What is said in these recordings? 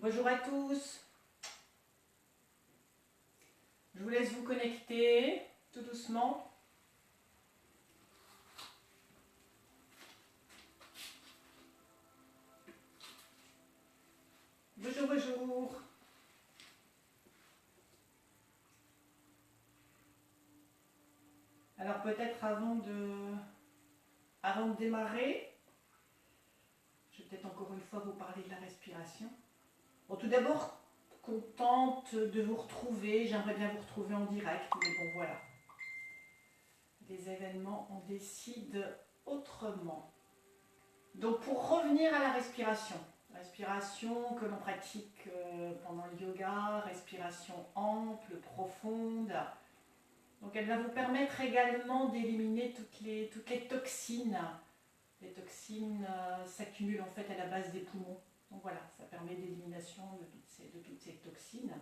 Bonjour à tous, je vous laisse vous connecter tout doucement. Bonjour, bonjour. Alors peut-être avant de démarrer, je vais peut-être encore une fois vous parler de la respiration. Bon, tout d'abord, contente de vous retrouver, j'aimerais bien vous retrouver en direct, mais bon voilà. Les événements en décident autrement. Donc pour revenir à la respiration que l'on pratique pendant le yoga, respiration ample, profonde. Donc elle va vous permettre également d'éliminer toutes les toxines. Les toxines s'accumulent en fait à la base des poumons. Donc voilà, ça permet d'élimination de toutes ces toxines.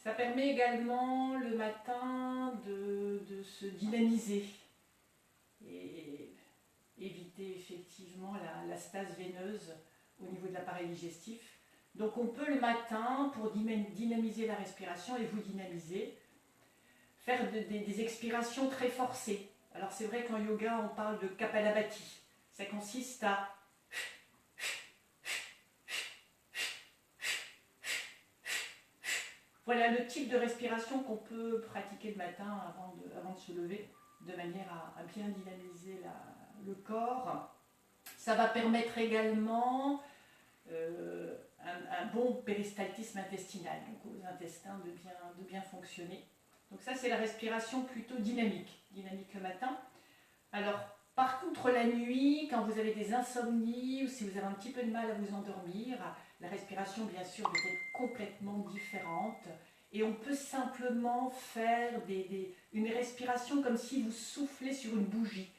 Ça permet également le matin de se dynamiser et éviter effectivement la stase veineuse au niveau de l'appareil digestif. Donc on peut le matin, pour dynamiser la respiration et vous dynamiser, faire des expirations très forcées. Alors c'est vrai qu'en yoga on parle de Kapalabhati. Ça consiste à voilà le type de respiration qu'on peut pratiquer le matin avant de se lever, de manière à bien dynamiser le corps. Ça va permettre également un bon péristaltisme intestinal, donc aux intestins de bien fonctionner. Donc ça c'est la respiration plutôt dynamique le matin. Alors par contre la nuit, quand vous avez des insomnies ou si vous avez un petit peu de mal à vous endormir, la respiration bien sûr doit être complètement différente. Et on peut simplement faire une respiration comme si vous soufflez sur une bougie.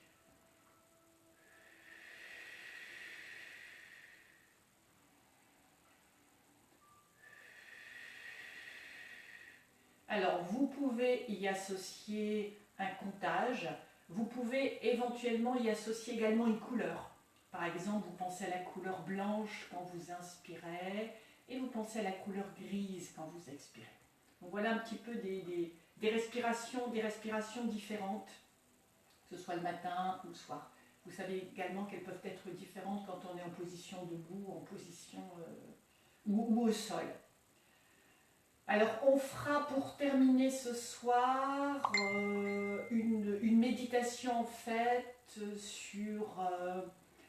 Alors, vous pouvez y associer un comptage, vous pouvez éventuellement y associer également une couleur. Par exemple, vous pensez à la couleur blanche quand vous inspirez et vous pensez à la couleur grise quand vous expirez. Donc voilà un petit peu des respirations différentes, que ce soit le matin ou le soir. Vous savez également qu'elles peuvent être différentes quand on est en position debout, en position ou au sol. Alors on fera pour terminer ce soir une méditation en fait sur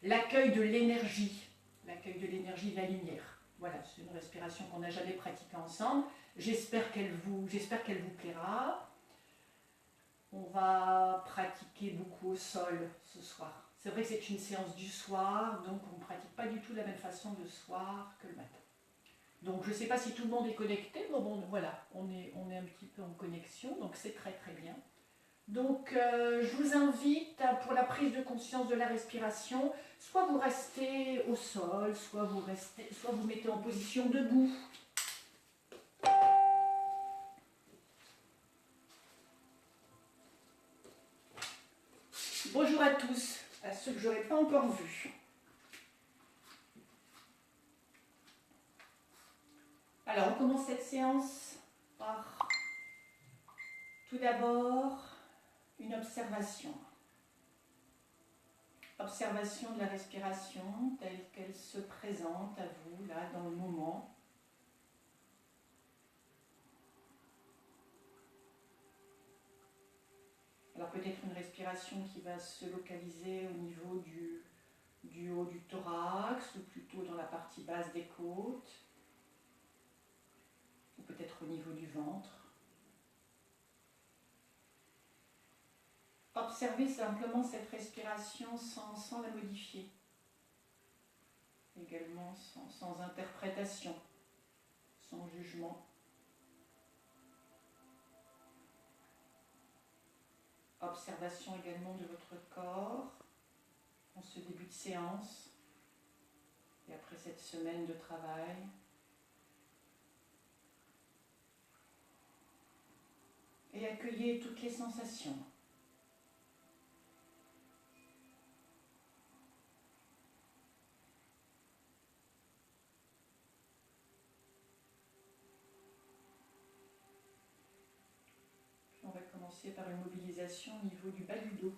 l'accueil de l'énergie, de la lumière. Voilà, c'est une respiration qu'on n'a jamais pratiquée ensemble. J'espère qu'elle vous plaira. On va pratiquer beaucoup au sol ce soir. C'est vrai que c'est une séance du soir, donc on ne pratique pas du tout de la même façon le soir que le matin. Donc je ne sais pas si tout le monde est connecté, mais bon voilà, on est un petit peu en connexion, donc c'est très très bien. Donc je vous invite pour la prise de conscience de la respiration, soit vous restez au sol, soit vous mettez en position debout. Bonjour à tous, à ceux que je n'aurais pas encore vus. Alors on commence cette séance par tout d'abord une observation. Observation de la respiration telle qu'elle se présente à vous là dans le moment. Alors peut-être une respiration qui va se localiser au niveau du haut du thorax ou plutôt dans la partie basse des côtes ou peut-être au niveau du ventre. Observez simplement cette respiration sans la modifier. Également sans interprétation, sans jugement. Observation également de votre corps en ce début de séance et après cette semaine de travail. Et accueillez toutes les sensations. commencer par une mobilisation au niveau du bas du dos.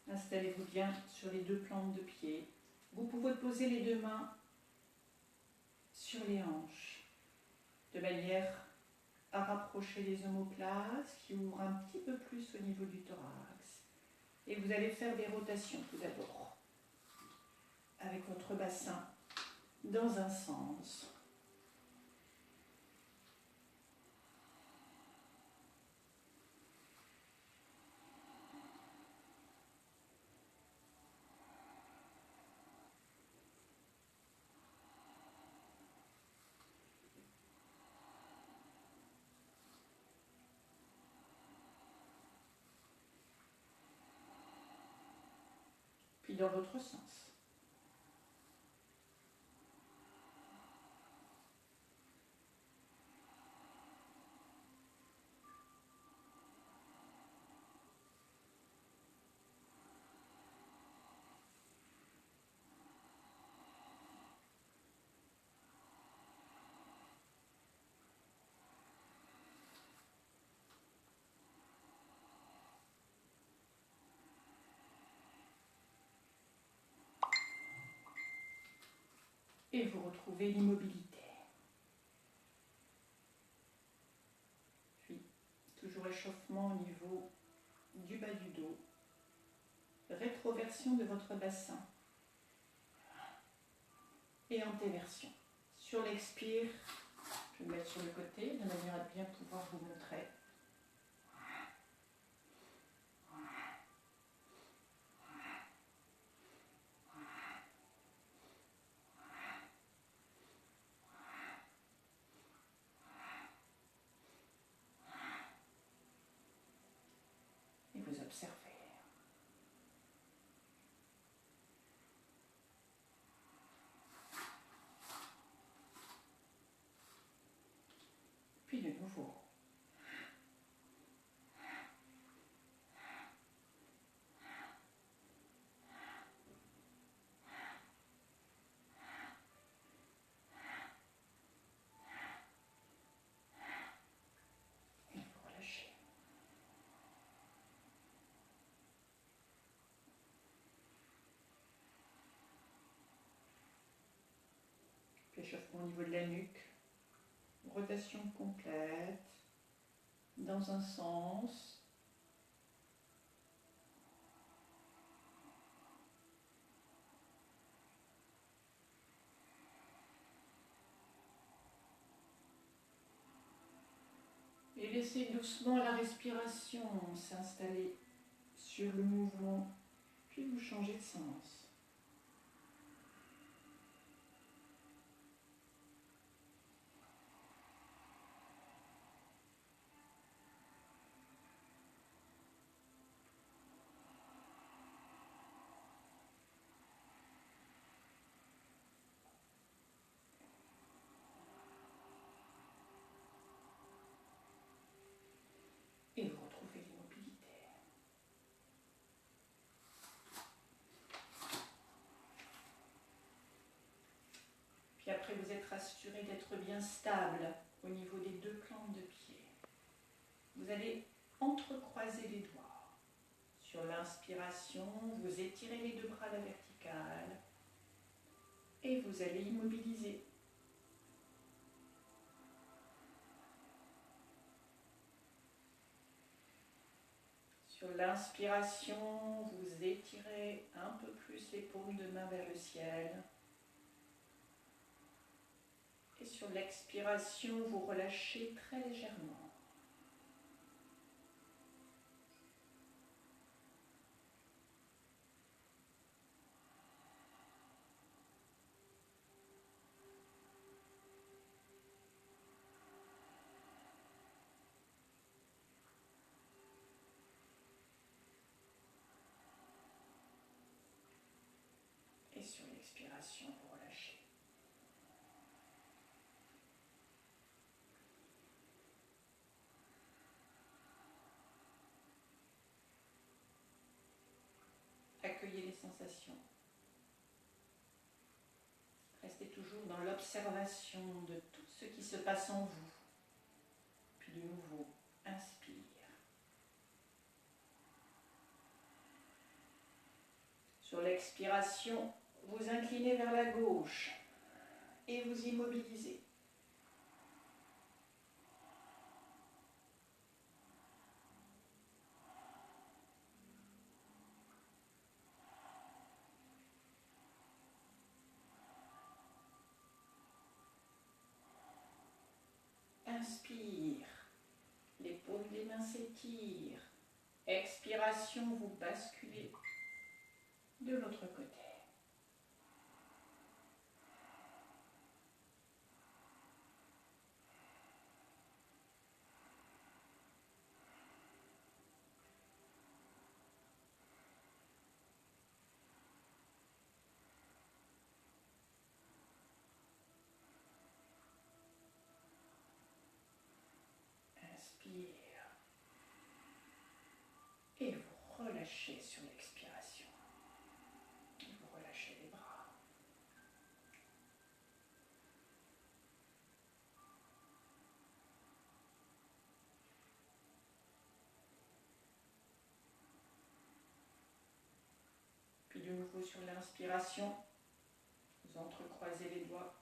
Installez-vous bien sur les deux plantes de pied. Vous pouvez poser les deux mains sur les hanches, de manière à rapprocher les omoplates qui ouvrent un petit peu plus au niveau du thorax. Et vous allez faire des rotations tout d'abord, avec votre bassin dans un sens. Puis dans l'autre sens. Et vous retrouvez l'immobilité. Puis, toujours échauffement au niveau du bas du dos. Rétroversion de votre bassin. Et antéversion. Sur l'expire, je vais me mettre sur le côté de manière à bien pouvoir vous montrer. Et vous observez. Puis de nouveau. Et vous relâchez. Puis échauffement au niveau de la nuque. Rotation complète. Dans un sens. Et laissez doucement la respiration s'installer sur le mouvement, puis vous changez de sens. Et vous retrouvez l'immobilité. Puis après, vous êtes rassuré d'être bien stable au niveau des deux plantes de pied. Vous allez entrecroiser les doigts. Sur l'inspiration, vous étirez les deux bras à la verticale et vous allez immobiliser. Sur l'inspiration, vous étirez un peu plus les paumes de main vers le ciel. Et sur l'expiration, vous relâchez très légèrement. Et sur l'expiration, vous relâchez. Accueillez les sensations. Restez toujours dans l'observation de tout ce qui se passe en vous. Puis de nouveau, Inspire. Sur l'expiration, vous inclinez vers la gauche et vous immobilisez. Inspire, les paumes des mains s'étirent. Expiration, vous basculez de l'autre côté. Inspire. Et vous relâchez sur l'expiration. Vous relâchez les bras. Puis de nouveau sur l'inspiration, vous entrecroisez les doigts.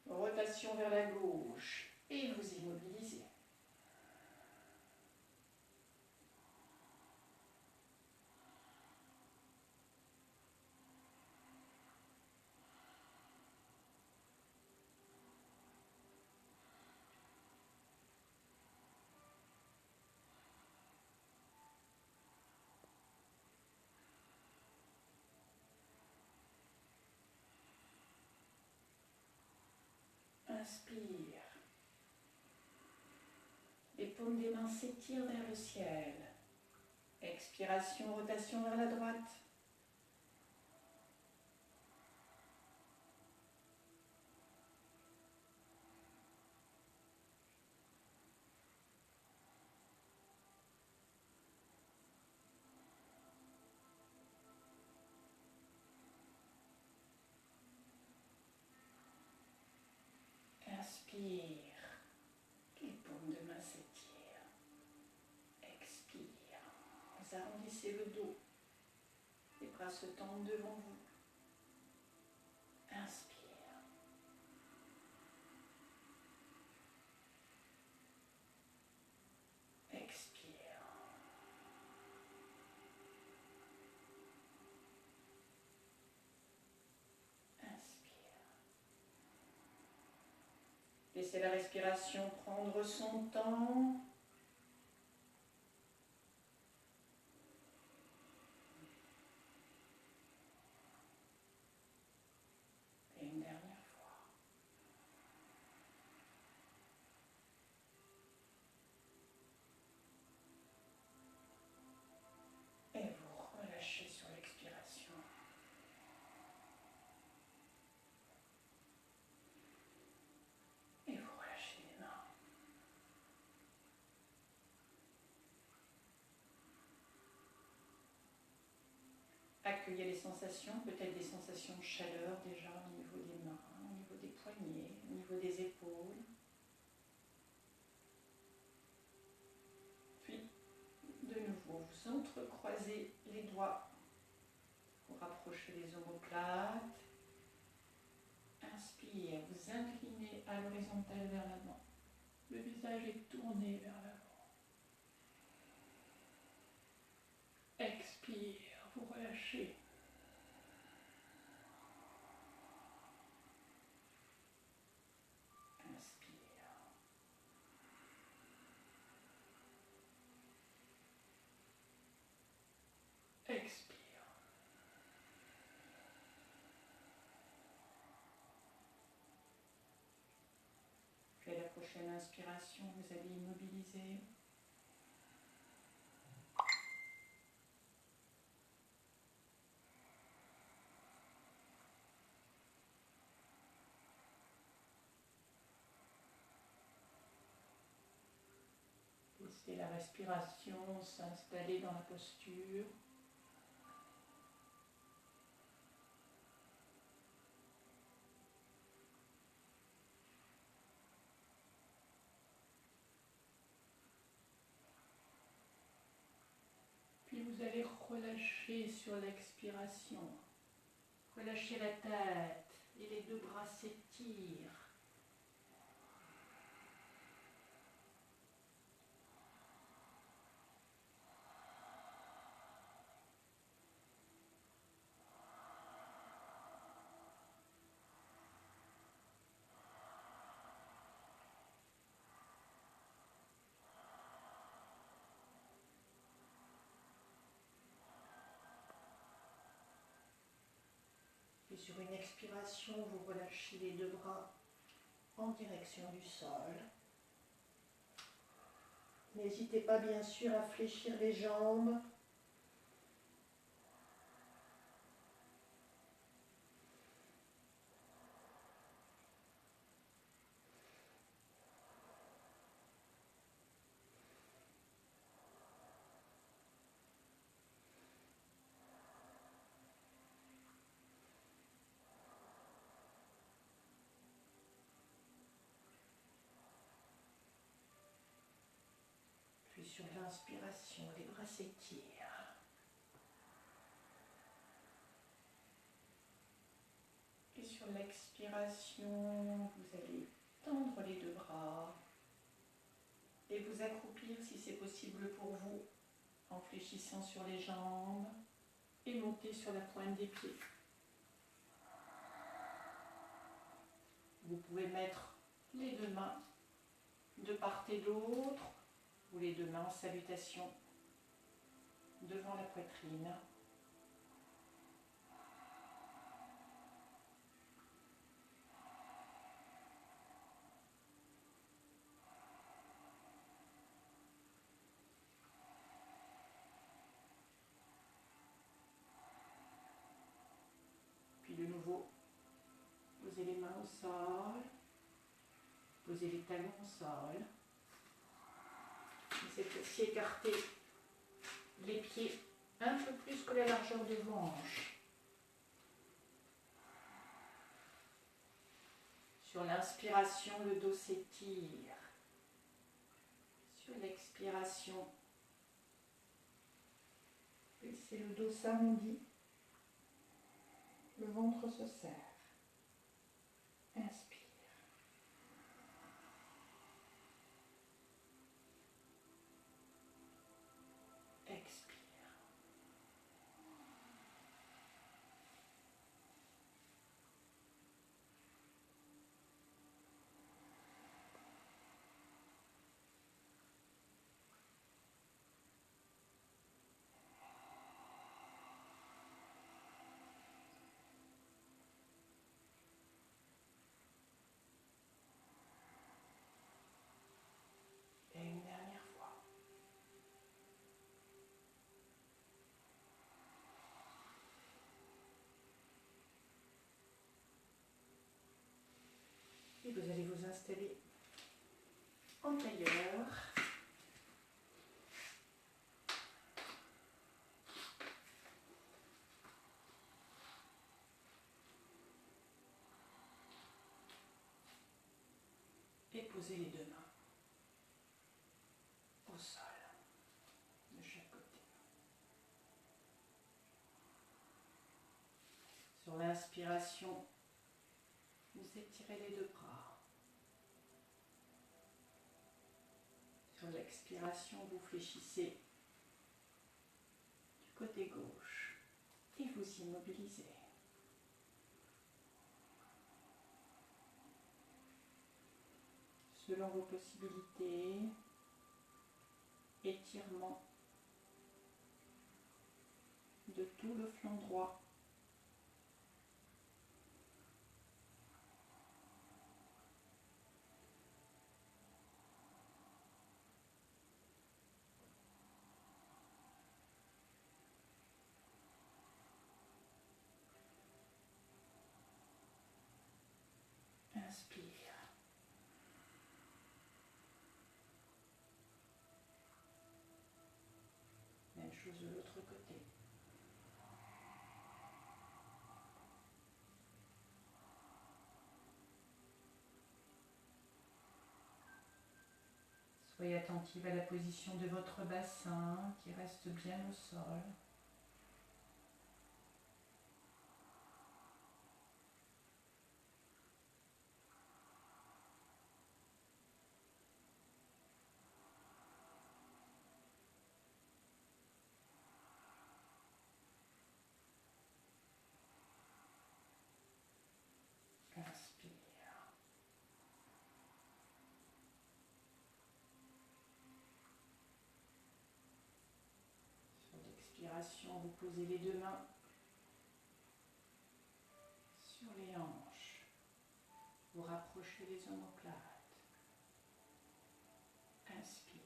Rotation vers la gauche et vous immobilisez. Inspire. Les paumes des mains s'étirent vers le ciel. Expiration, rotation vers la droite. Inspire. Les paumes de main s'étirent. Expire. Vous arrondissez le dos. Les bras se tendent devant vous. Inspire. Expire. Inspire. Laissez la respiration prendre son temps. Et une dernière fois. Et vous relâchez sur l'expiration. Et vous relâchez les mains. Accueillez les sensations, peut-être des sensations de chaleur déjà au niveau des mains, au niveau des poignets, au niveau des épaules. Puis, de nouveau, vous entrecroisez les doigts. Vous rapprochez les omoplates. Inspire, vous inclinez à l'horizontale vers l'avant. Le visage est tourné vers l'avant. Expire, vous relâchez. Inspire. Expire. Puis à la prochaine inspiration, vous allez immobiliser. Laissez la respiration s'installer dans la posture. relâchez sur l'expiration. Relâchez la tête et les deux bras s'étirent. Et sur une expiration, vous relâchez les deux bras en direction du sol. N'hésitez pas bien sûr à fléchir les jambes. Puis sur l'inspiration, les bras s'étirent. Et sur l'expiration, vous allez tendre les deux bras et vous accroupir si c'est possible pour vous en fléchissant sur les jambes et monter sur la pointe des pieds. Vous pouvez mettre les deux mains de part et d'autre ou les deux mains en salutation devant la poitrine. Puis de nouveau, posez les mains au sol, posez les talons au sol. Et cette fois-ci, écartez les pieds un peu plus que la largeur de vos hanches. Sur l'inspiration, le dos s'étire. Sur l'expiration, laissez le dos s'arrondir. Le ventre se serre. Inspire. Expire. Et une dernière fois. Et vous allez vous installer en tailleur. Et posez les deux mains au sol de chaque côté. Sur l'inspiration, vous étirez les deux bras. Sur l'expiration, vous fléchissez du côté gauche et vous immobilisez. Selon vos possibilités, étirement de tout le flanc droit. Inspire. Même chose de l'autre côté. Soyez attentive à la position de votre bassin qui reste bien au sol. Expiration, vous posez les deux mains sur les hanches. Vous rapprochez les omoplates. Inspire.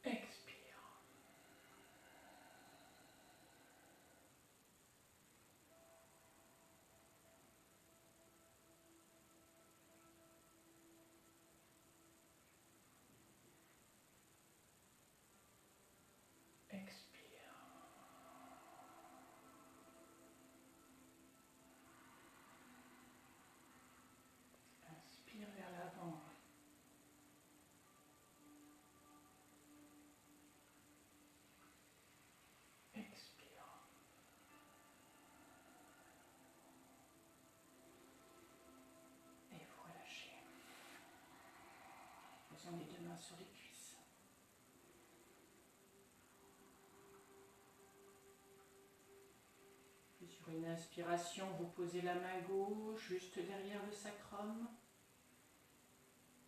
Expire. Expire. Inspire vers l'avant. Expire. Et vous relâchez. Posons les deux mains sur les cuisses. Puis sur une inspiration, vous posez la main gauche juste derrière le sacrum.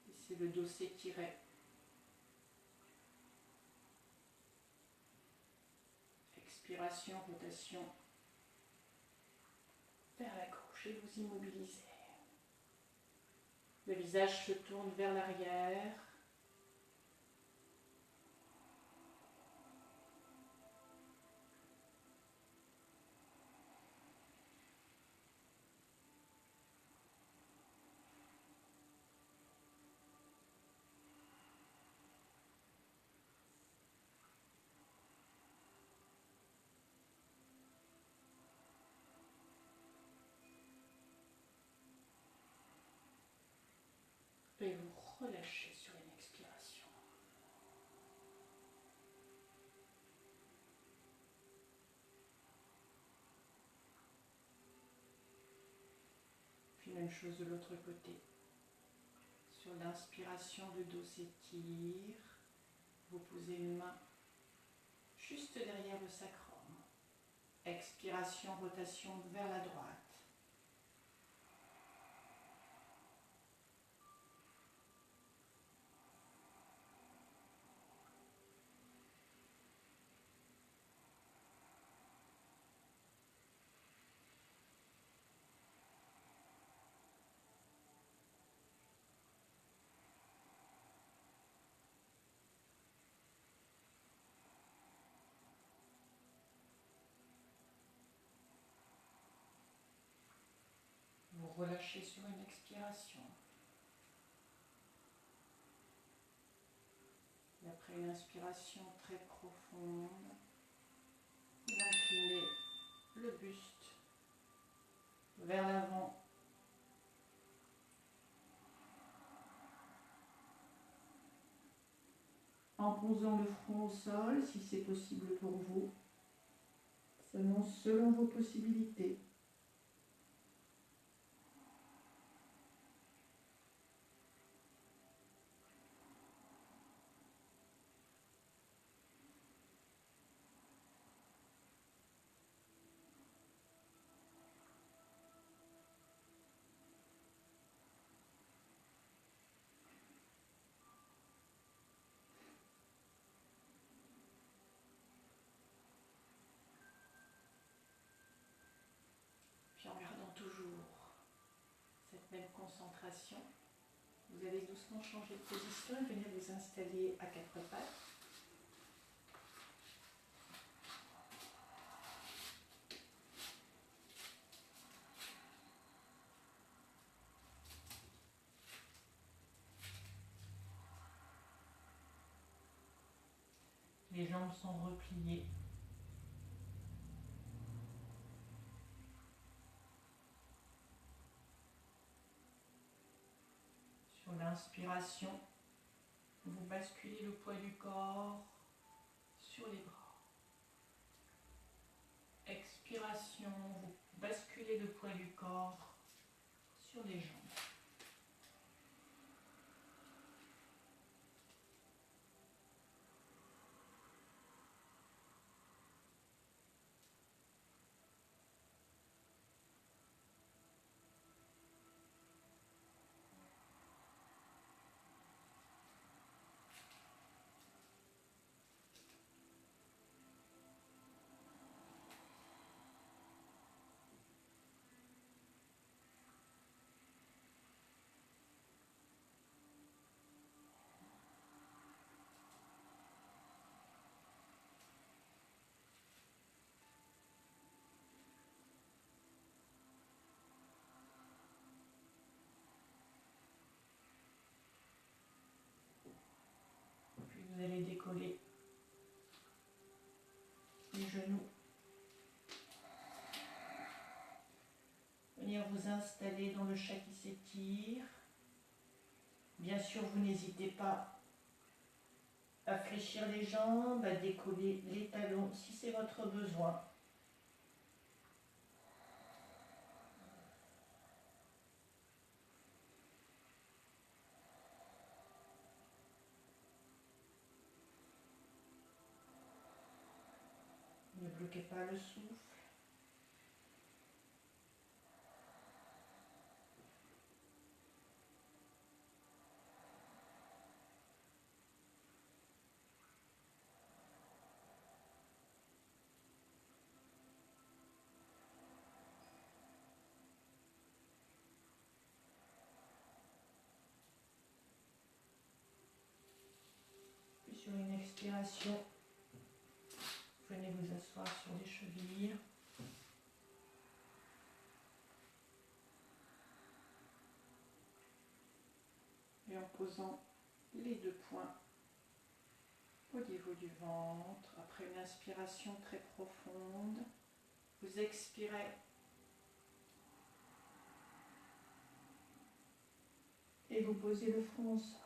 Laissez le dos s'étirer. Expiration, rotation vers la gauche et vous immobilisez. Le visage se tourne vers l'arrière. Et vous relâchez sur une expiration. Puis même chose de l'autre côté. Sur l'inspiration, le dos s'étire. Vous posez une main juste derrière le sacrum. Expiration, rotation vers la droite. Vous relâchez sur une expiration. Et après une inspiration très profonde, vous inclinez le buste vers l'avant. En posant le front au sol, si c'est possible pour vous, selon vos possibilités. Puis en gardant toujours cette même concentration, vous allez doucement changer de position et venir vous installer à quatre pattes. Les jambes sont repliées. Sur l'inspiration, vous basculez le poids du corps sur les bras. Expiration, vous basculez le poids du corps sur les jambes. décoller les genoux. Venir vous installer dans le chat qui s'étire. Bien sûr, vous n'hésitez pas à fléchir les jambes, à décoller les talons si c'est votre besoin. Ne bloquez pas le souffle. Puis sur une expiration, venez vous asseoir sur les chevilles. Et en posant les deux poings au niveau du ventre, après une inspiration très profonde, vous expirez et vous posez le front au sol.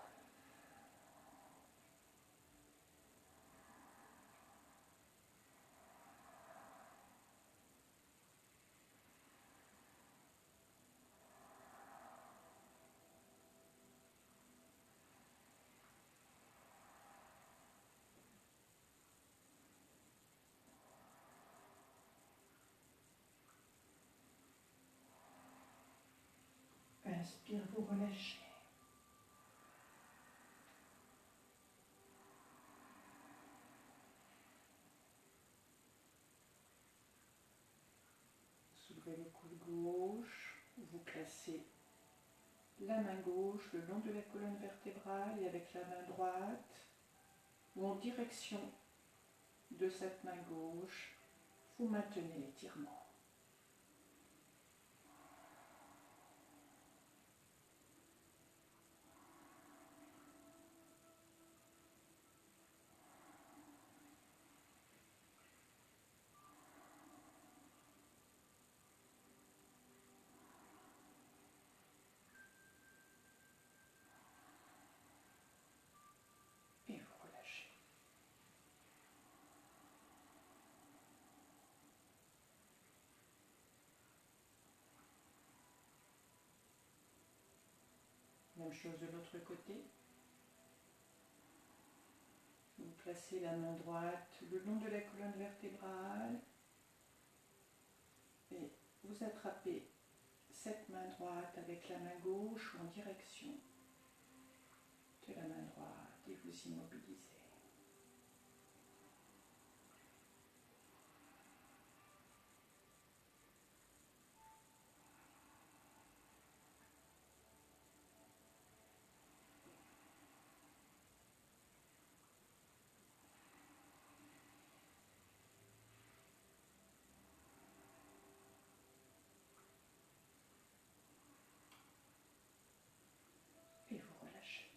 Inspire, vous relâchez. Soulevez le coude gauche, vous placez la main gauche le long de la colonne vertébrale et avec la main droite ou en direction de cette main gauche, vous maintenez l'étirement. Et vous relâchez. Même chose de l'autre côté. Vous placez la main droite le long de la colonne vertébrale et vous attrapez cette main droite avec la main gauche ou en direction de la main droite et vous immobilisez. Et vous relâchez.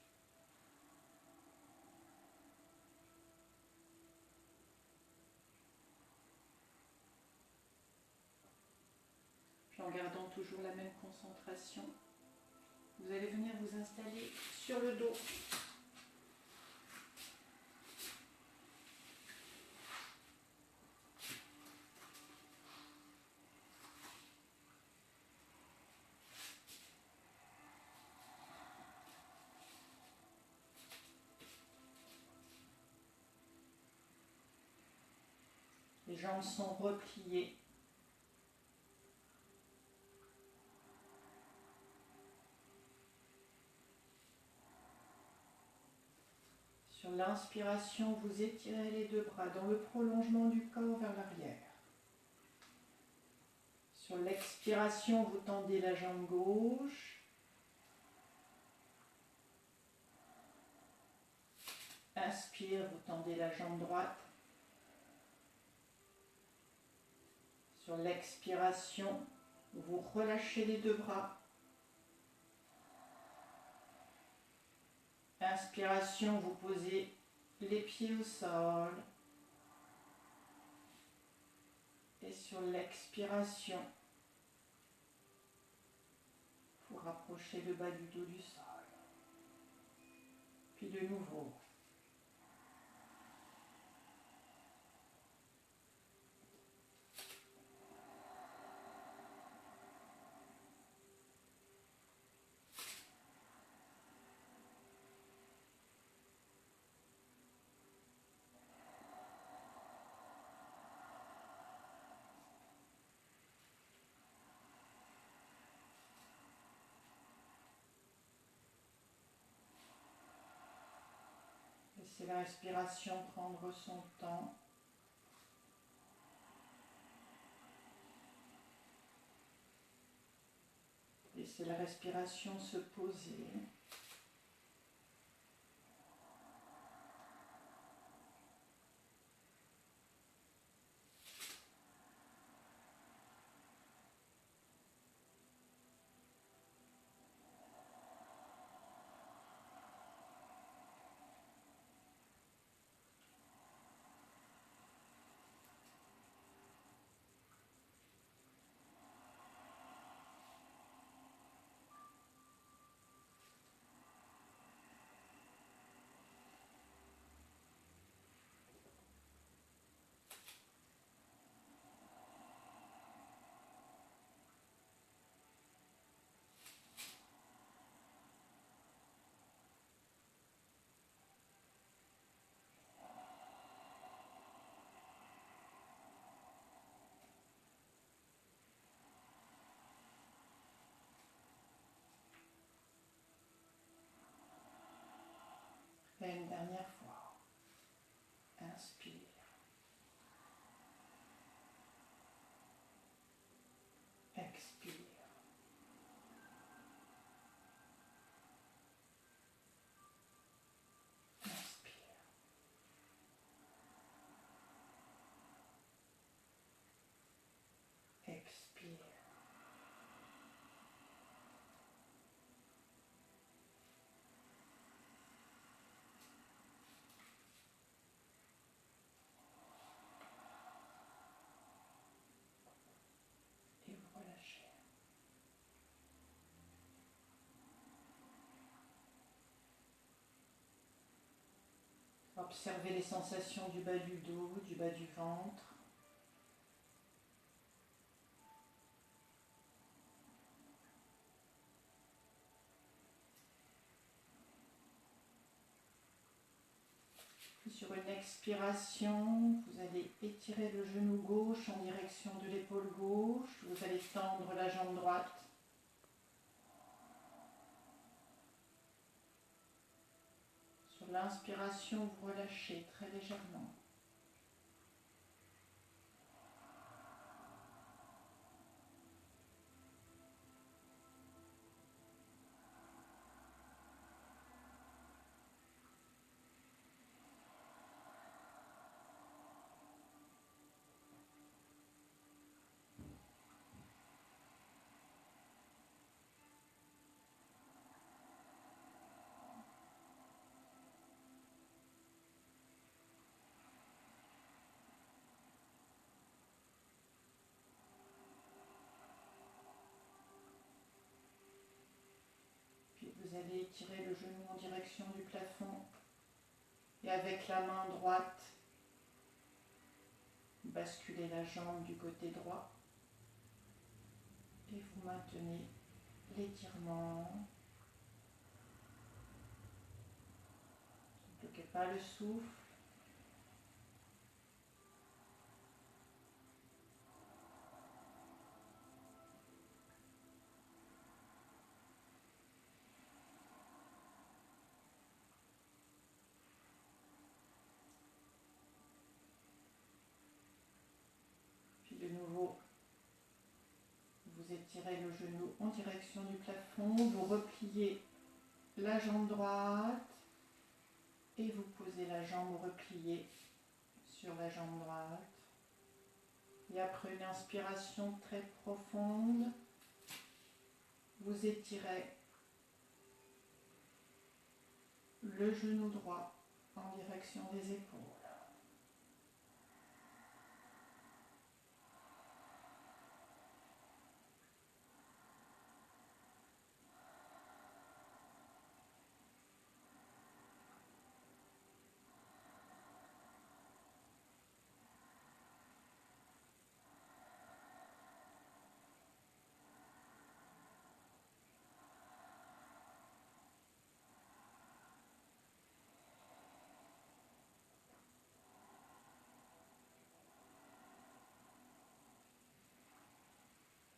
Puis en gardant toujours la même concentration, vous allez venir vous installer sur le dos. Les jambes sont repliées. Sur l'inspiration, vous étirez les deux bras dans le prolongement du corps vers l'arrière. Sur l'expiration, vous tendez la jambe gauche. Inspire, vous tendez la jambe droite. Sur l'expiration, vous relâchez les deux bras. Inspiration, vous posez les pieds au sol. Et sur l'expiration, vous rapprochez le bas du dos du sol. Puis de nouveau. Laissez la respiration prendre son temps. Laissez la respiration se poser. Et une dernière fois. Inspire. Expire. Inspire. Expire. Et vous relâchez. Observez les sensations du bas du dos, du bas du ventre. Sur une expiration, vous allez étirer le genou gauche en direction de l'épaule gauche. Vous allez tendre la jambe droite. Sur l'inspiration, vous relâchez très légèrement. Vous allez étirer le genou en direction du plafond et avec la main droite, basculez la jambe du côté droit et vous maintenez l'étirement. Ne bloquez pas le souffle. De nouveau, vous étirez le genou en direction du plafond, vous repliez la jambe droite et vous posez la jambe repliée sur la jambe droite. Et après une inspiration très profonde, vous étirez le genou droit en direction des épaules.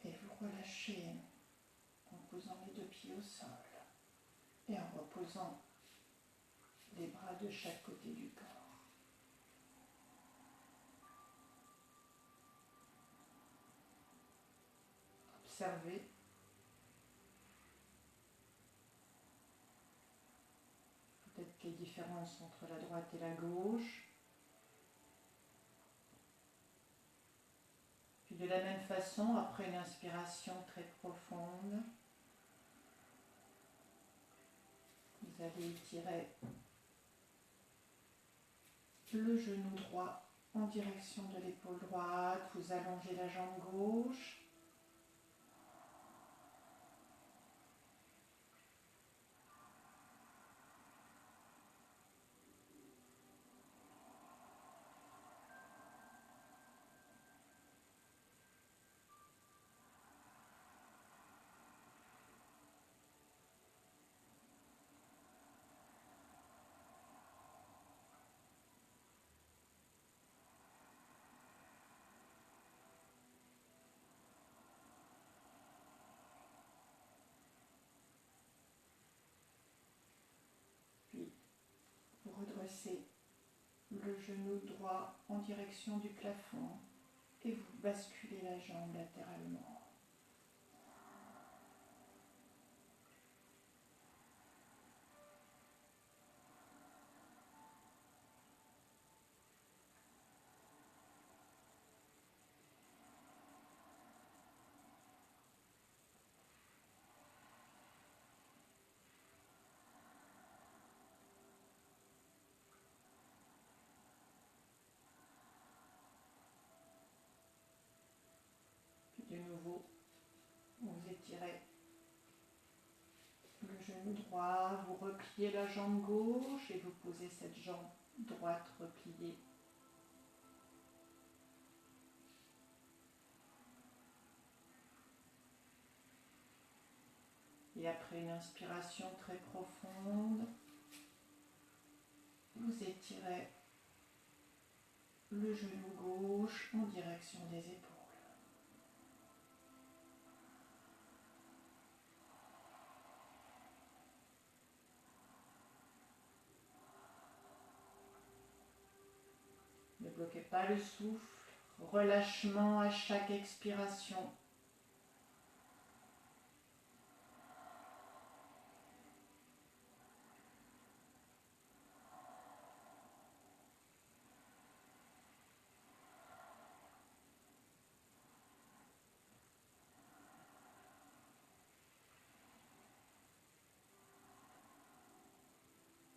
Et vous relâchez en posant les deux pieds au sol et en reposant les bras de chaque côté du corps. Observez peut-être les différences entre la droite et la gauche. Puis de la même façon, après une inspiration très profonde, vous allez étirer le genou droit en direction de l'épaule droite, vous allongez la jambe gauche. Puis vous redressez le genou droit en direction du plafond et vous basculez la jambe latéralement. Puis de nouveau, vous étirez le genou droit, vous repliez la jambe gauche et vous posez cette jambe droite repliée. Et après une inspiration très profonde, vous étirez le genou gauche en direction des épaules. Ne bloquez pas le souffle, relâchement à chaque expiration.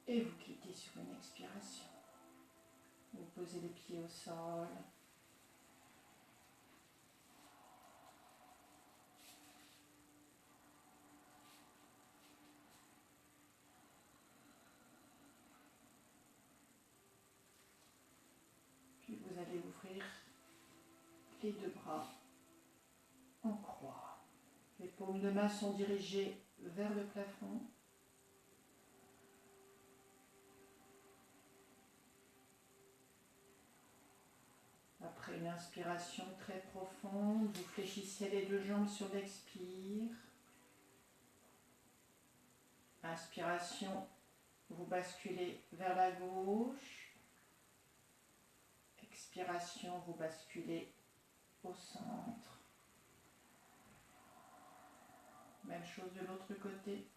Et vous quittez sur une expiration. Vous posez les pieds au sol. Puis vous allez ouvrir les deux bras en croix. Les paumes de main sont dirigées vers le plafond. Après une inspiration très profonde, vous fléchissez les deux jambes sur l'expire. Inspiration, vous basculez vers la gauche. Expiration, vous basculez au centre. Même chose de l'autre côté.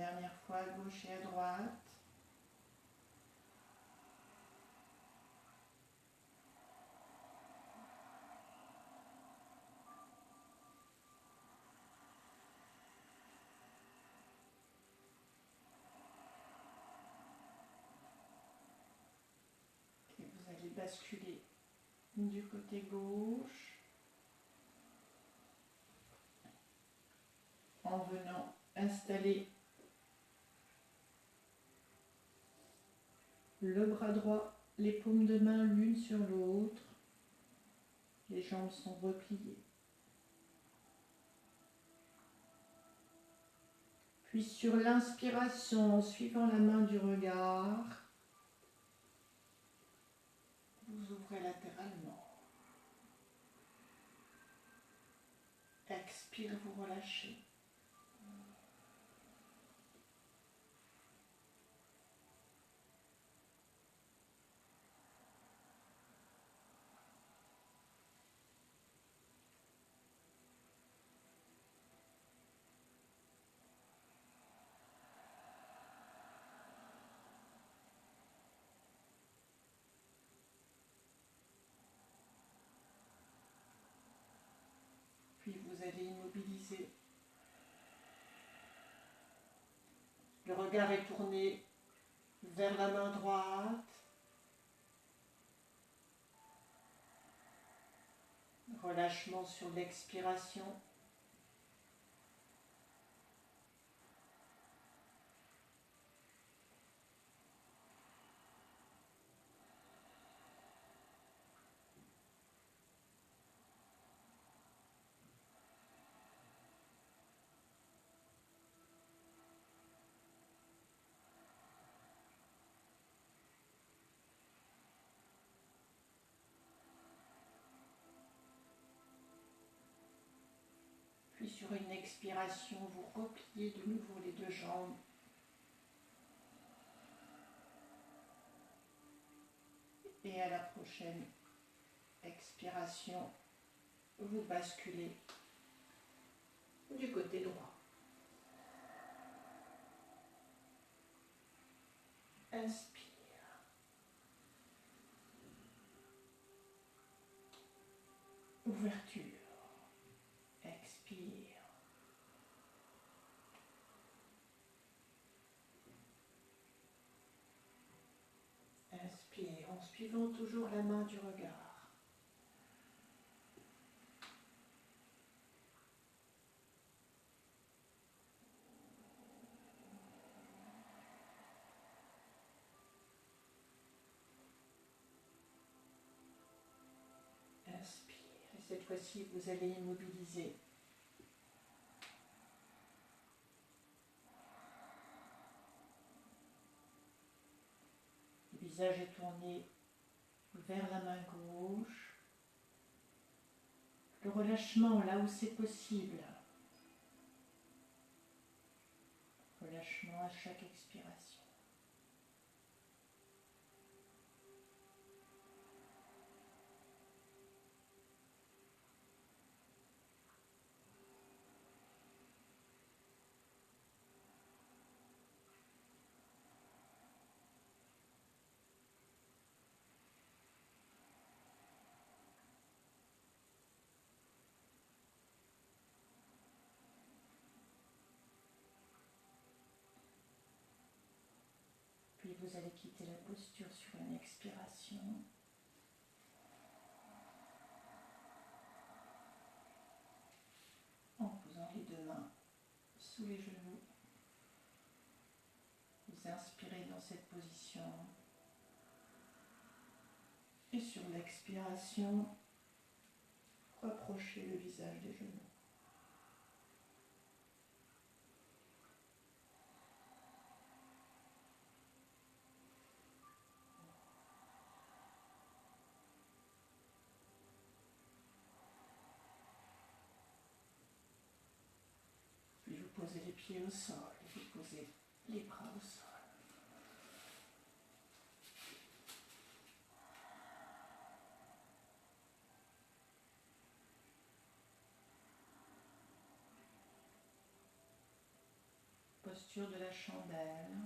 dernière fois à gauche et à droite. Et vous allez basculer du côté gauche en venant installer le bras droit, les paumes de main l'une sur l'autre. Les jambes sont repliées. Puis sur l'inspiration, en suivant la main du regard, vous ouvrez latéralement. Expire, vous relâchez. Puis vous allez immobiliser. Le regard est tourné vers la main droite. Relâchement sur l'expiration. Puis sur une expiration, vous repliez de nouveau les deux jambes. Et à la prochaine expiration, vous basculez du côté droit. Inspire. Ouverture. Expire. Inspire en suivant toujours la main du regard. Inspire. Et cette fois-ci, vous allez immobiliser. Le visage est tourné vers la main gauche. Le relâchement là où c'est possible. Relâchement à chaque expiration. Puis vous allez quitter la posture sur une expiration. En posant les deux mains sous les genoux. Vous inspirez dans cette position. Et sur l'expiration, rapprochez le visage des genoux. Puis vous posez les pieds au sol, et vous posez les bras au sol. posture de la chandelle,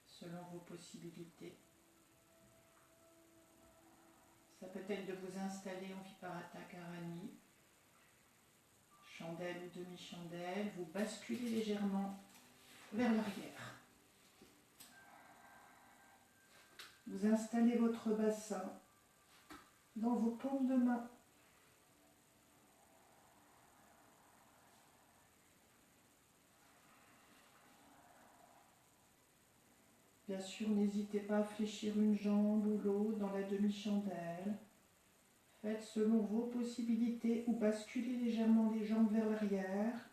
selon vos possibilités. Ça peut être de vous installer en Viparata Karani, chandelle ou demi-chandelle, vous basculez légèrement vers l'arrière. Vous installez votre bassin dans vos paumes de main. Bien sûr, n'hésitez pas à fléchir une jambe ou l'autre dans la demi-chandelle. Faites selon vos possibilités ou basculez légèrement les jambes vers l'arrière.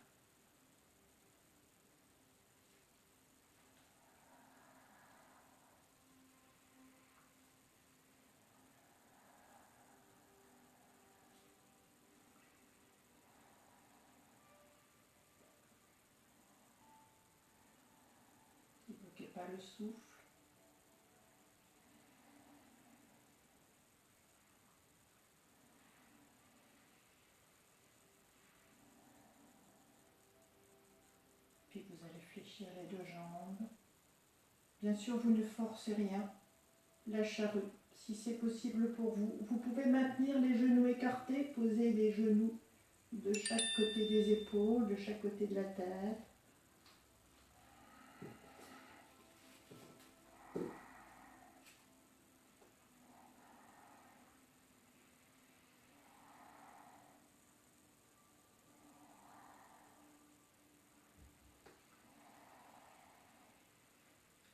Ne bloquez pas le souffle. Puis vous allez fléchir les deux jambes. Bien sûr, vous ne forcez rien. La charrue, si c'est possible pour vous. Vous pouvez maintenir les genoux écartés, poser les genoux de chaque côté des épaules, de chaque côté de la tête.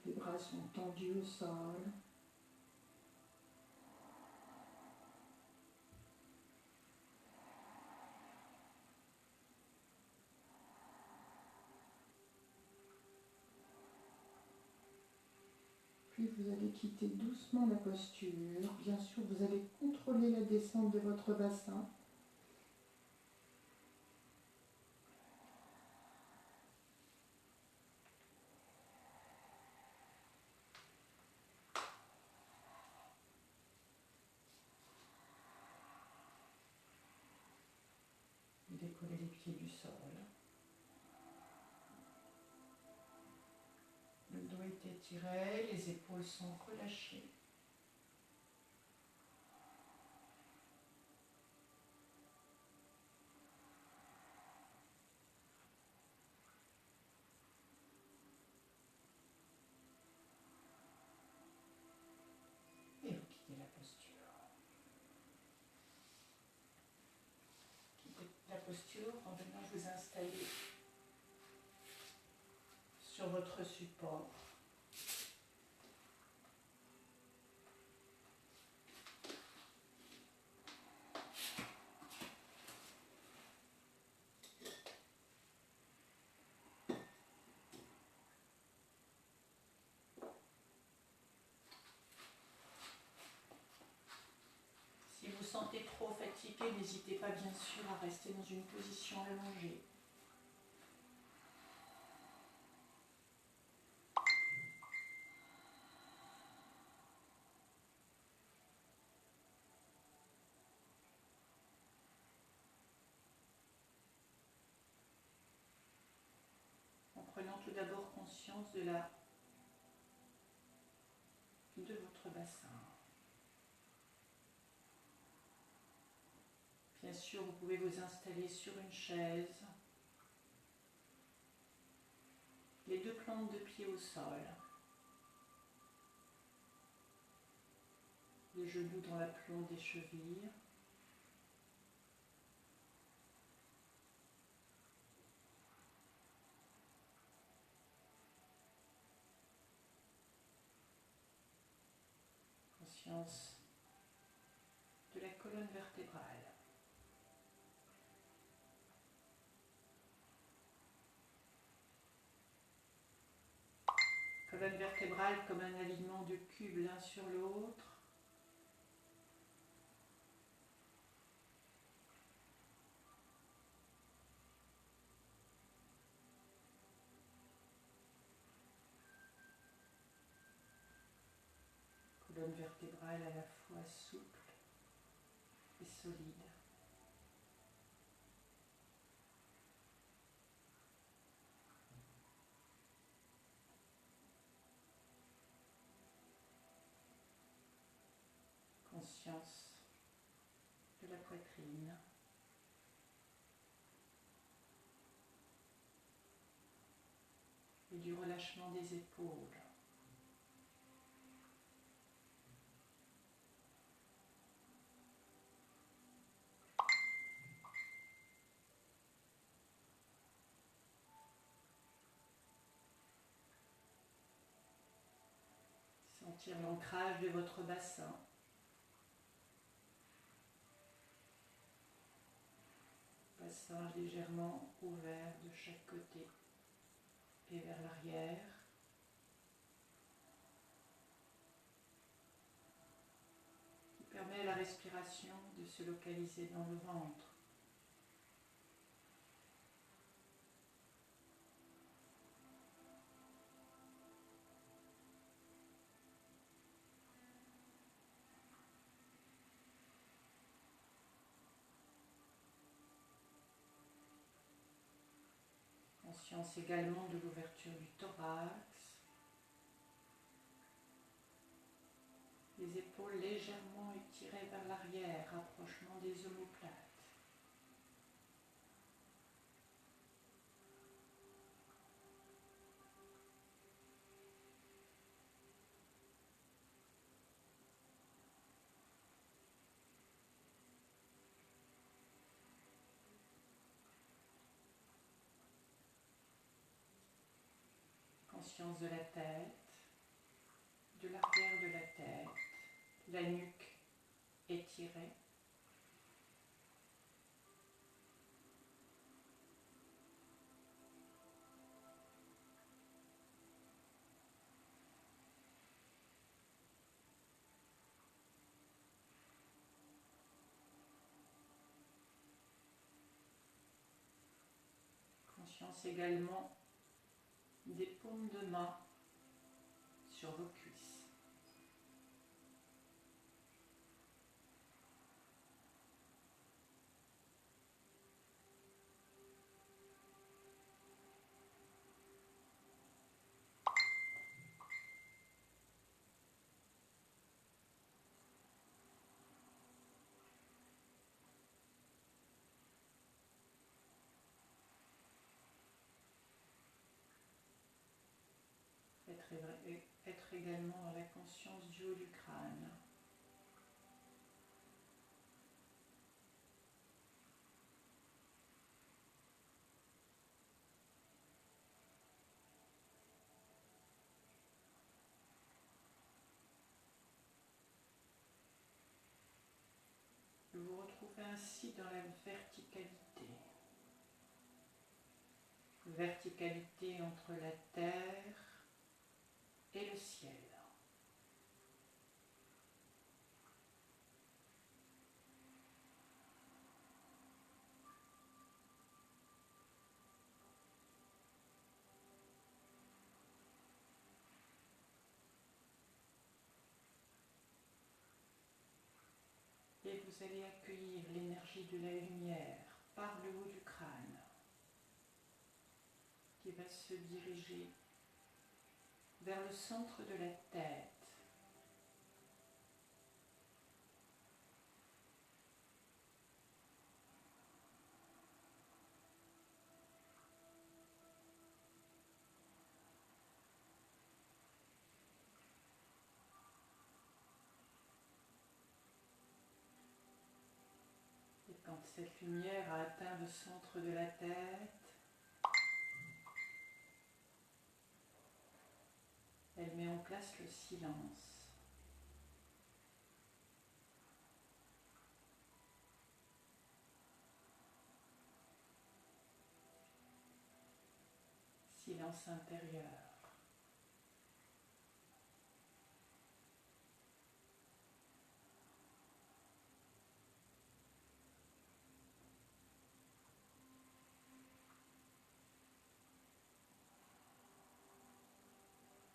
Les bras sont tendus au sol. Puis vous allez quitter doucement la posture. Bien sûr, vous allez contrôler la descente de votre bassin. Décollez les pieds du sol. Le dos est étiré, les épaules sont relâchées. Et vous quittez la posture. Quittez la posture en venant vous installer sur votre support. Si vous sentez trop fatigué, n'hésitez pas bien sûr à rester dans une position allongée. En prenant tout d'abord conscience de votre bassin. Bien sûr, vous pouvez vous installer sur une chaise, les deux plantes de pied au sol, les genoux dans l'aplomb des chevilles. Conscience de la colonne vertébrale. Colonne vertébrale comme un alignement de cubes l'un sur l'autre. Colonne vertébrale à la fois souple et solide. conscience de la poitrine. Et du relâchement des épaules. Sentir l'ancrage de votre bassin. Bassin légèrement ouvert de chaque côté et vers l'arrière. Qui permet à la respiration de se localiser dans le ventre. Conscience également de l'ouverture du thorax, les épaules légèrement étirées vers l'arrière, rapprochement des omoplates. Conscience de la tête, de l'arrière de la tête, la nuque étirée. Conscience également des paumes de main sur vos cuisses. Être également dans la conscience du haut du crâne. Vous vous retrouvez ainsi dans la verticalité. Verticalité entre la terre et le ciel. Et vous allez accueillir l'énergie de la lumière par le haut du crâne qui va se diriger vers le centre de la tête. Et quand cette lumière a atteint le centre de la tête, elle met en place le silence. Silence intérieur.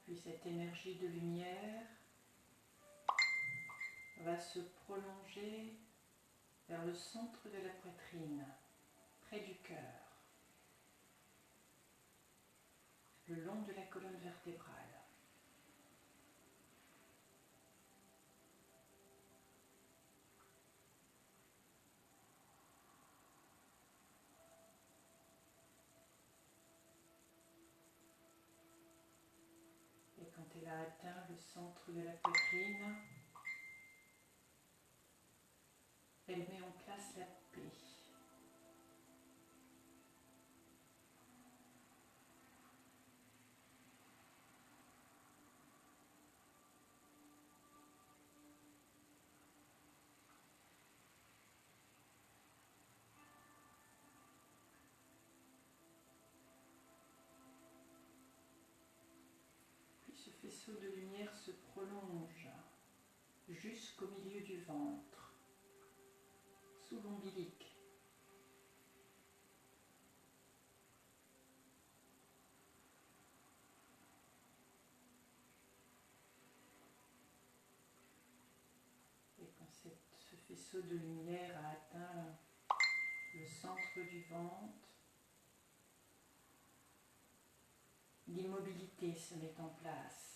Puis cette énergie de lumière va se prolonger vers le centre de la poitrine, près du cœur, le long de la colonne vertébrale. elle a atteint le centre de la poitrine, elle met en place la paix. Ce faisceau de lumière se prolonge jusqu'au milieu du ventre, sous l'ombilic. Et quand ce faisceau de lumière a atteint le centre du ventre, l'immobilité se met en place.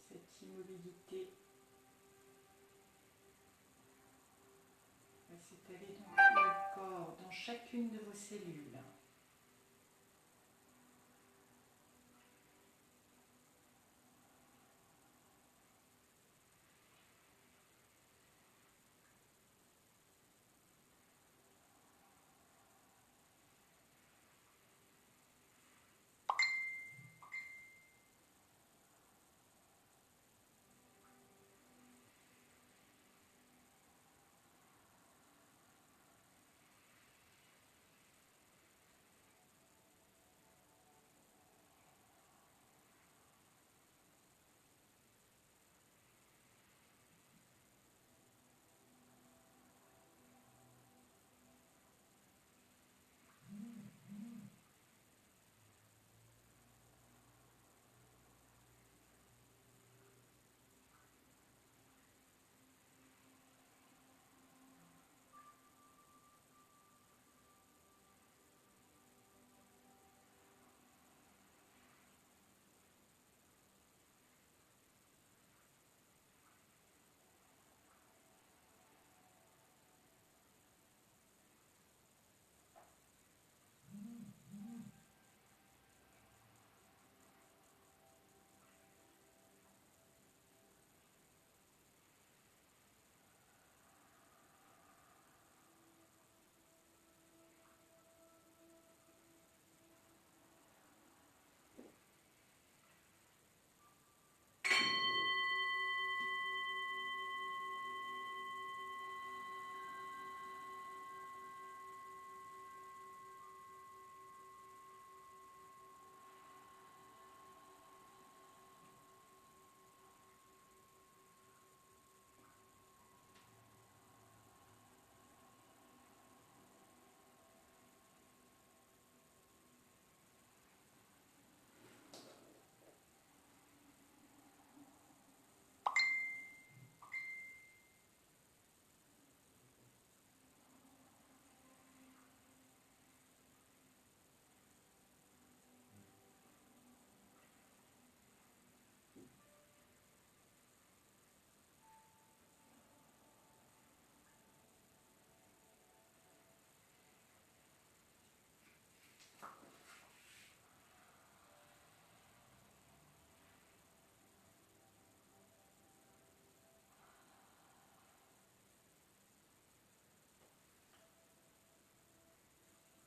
Cette immobilité va s'étaler dans tout le corps, dans chacune de vos cellules.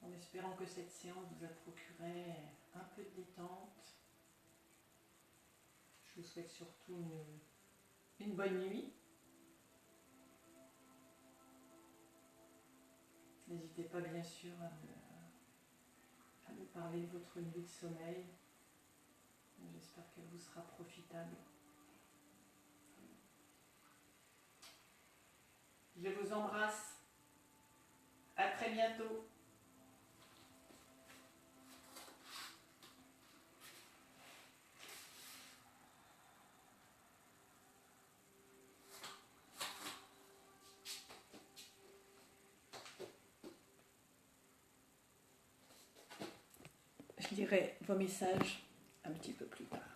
En espérant que cette séance vous a procuré un peu de détente. Je vous souhaite surtout une bonne nuit. N'hésitez pas bien sûr à me parler de votre nuit de sommeil. J'espère qu'elle vous sera profitable. Je vous embrasse. À très bientôt. je lirai vos messages un petit peu plus tard.